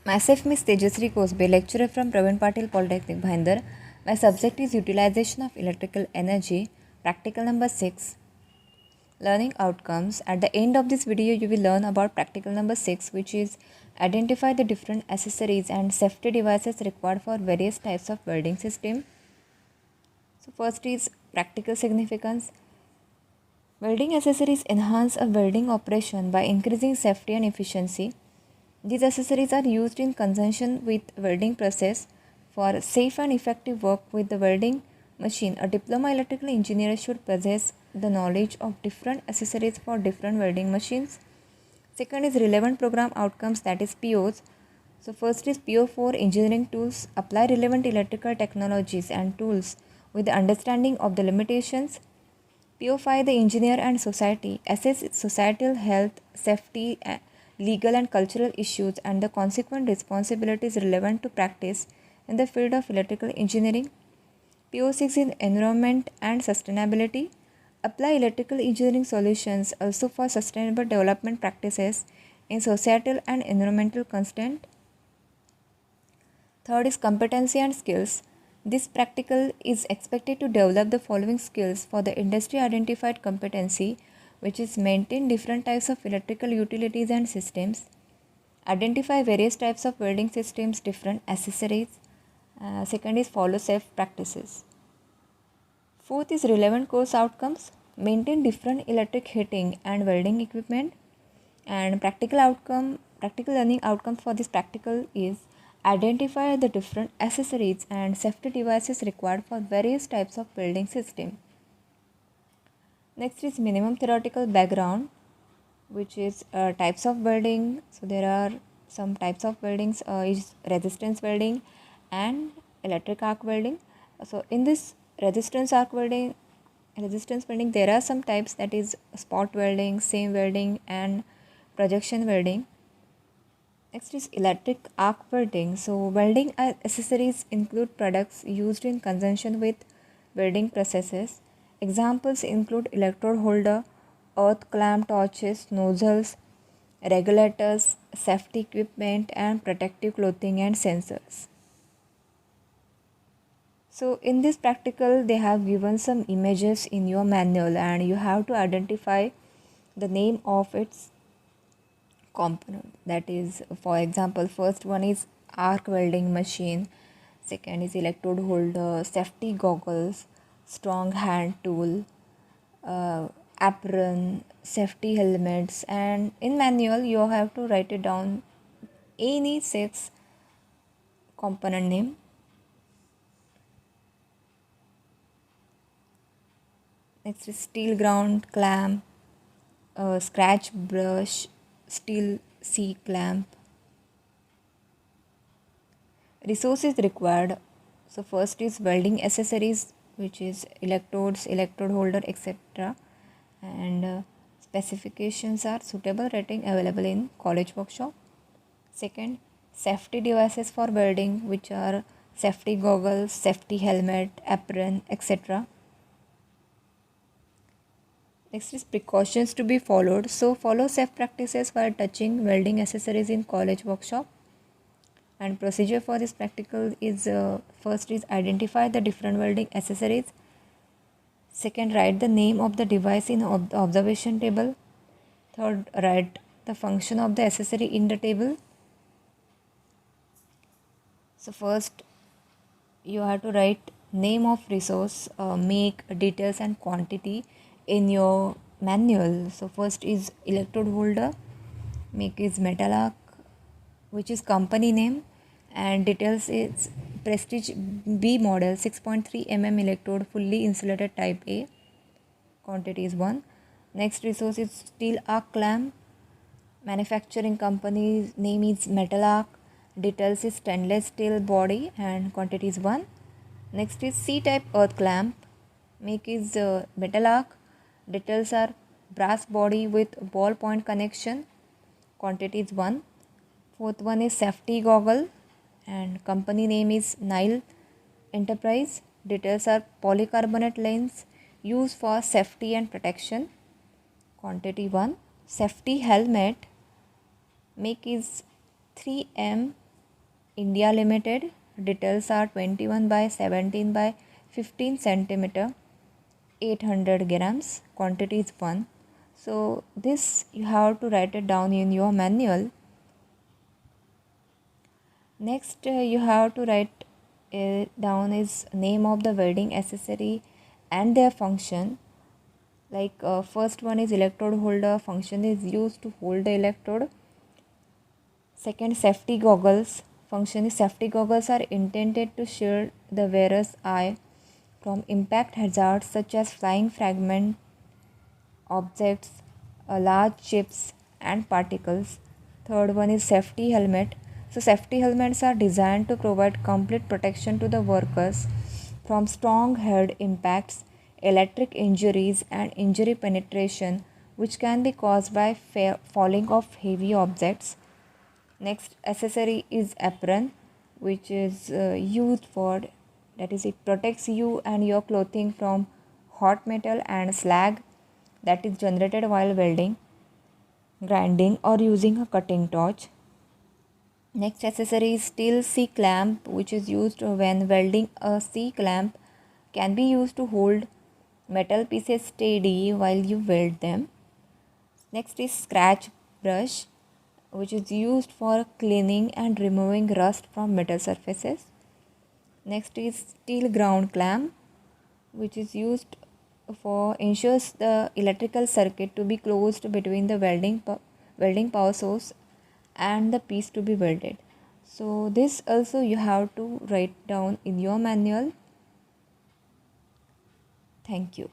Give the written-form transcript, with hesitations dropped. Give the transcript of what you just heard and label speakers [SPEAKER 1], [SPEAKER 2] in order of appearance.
[SPEAKER 1] Myself, Miss Tejasri Kosbe, lecturer from Praveen Patil Polytechnic, Bhayandar. My subject is Utilization of Electrical Energy, practical number 6, Learning Outcomes. At the end of this video, you will learn about practical number 6, which is identify the different accessories and safety devices required for various types of welding system. So first is practical significance. Welding accessories enhance a welding operation by increasing safety and efficiency. These accessories are used in conjunction with welding process for safe and effective work with the welding machine. A diploma electrical engineer should possess the knowledge of different accessories for different welding machines. Second is relevant program outcomes, that is POs. So first is PO4 engineering tools. Apply relevant electrical technologies and tools with the understanding of the limitations. PO5 the engineer and society. Assess societal health, safety, legal and cultural issues and the consequent responsibilities relevant to practice in the field of electrical engineering. PO6 is environment and sustainability. Apply electrical engineering solutions also for sustainable development practices in societal and environmental constant. Third is competency and skills. This practical is expected to develop the following skills for the industry identified competency, which is maintain different types of electrical utilities and systems, identify various types of welding systems, different accessories. Second is follow safe practices. Fourth is relevant course outcomes, maintain different electric heating and welding equipment. And practical learning outcomes for this practical is identify the different accessories and safety devices required for various types of welding system. Next is minimum theoretical background, which is types of welding. So there are some types of weldings, is resistance welding and electric arc welding. So in this resistance welding, there are some types, that is spot welding, seam welding and projection welding. Next is electric arc welding. So welding accessories include products used in conjunction with welding processes. Examples include electrode holder, earth clamp torches, nozzles, regulators, safety equipment and protective clothing and sensors. So in this practical, they have given some images in your manual and you have to identify the name of its component. That is, for example, first one is arc welding machine, second is electrode holder, safety goggles, strong hand tool, apron, safety helmets, and in manual you have to write it down any 6 component name. Next is steel ground clamp, scratch brush, steel C clamp. Resources required. So first is welding accessories, which is electrodes, electrode holder, etc. And specifications are suitable rating available in college workshop. Second, safety devices for welding, which are safety goggles, safety helmet, apron, etc. Next is precautions to be followed. So follow safe practices while touching welding accessories in college workshop. And procedure for this practical is first is identify the different welding accessories. Second, write the name of the device in the observation table. Third, write the function of the accessory in the table. So first you have to write name of resource, make, details and quantity in your manual. So first is electrode holder, make is metal arc, which is company name, and details is Prestige B model 6.3 mm electrode fully insulated type A, quantity is 1. Next resource is steel arc clamp, manufacturing company name is metal arc, details is stainless steel body and quantity is 1. Next is C type earth clamp, make is metal arc, details are brass body with ball point connection, quantity is 1. Fourth one is safety goggle and company name is Nile Enterprise, details are polycarbonate lens used for safety and protection, quantity 1. Safety helmet, make is 3M India Limited. Details are 21 by 17 by 15 centimeter, 800 grams. Quantity is 1. So this you have to write it down in your manual. Next, you have to write down is name of the welding accessory and their function. Like first one is electrode holder. Function is used to hold the electrode. Second, safety goggles. Function is safety goggles are intended to shield the wearer's eye from impact hazards such as flying fragment objects, large chips and particles. Third one is safety helmet. So safety helmets are designed to provide complete protection to the workers from strong head impacts, electric injuries and injury penetration which can be caused by falling of heavy objects. Next accessory is apron, which is used for, that is, it protects you and your clothing from hot metal and slag that is generated while welding, grinding or using a cutting torch. Next accessory is steel C clamp, which is used when welding. A C clamp can be used to hold metal pieces steady while you weld them. Next is scratch brush, which is used for cleaning and removing rust from metal surfaces. Next is steel ground clamp, which is used for ensures the electrical circuit to be closed between the welding power source and the piece to be welded. So this also you have to write down in your manual. Thank you.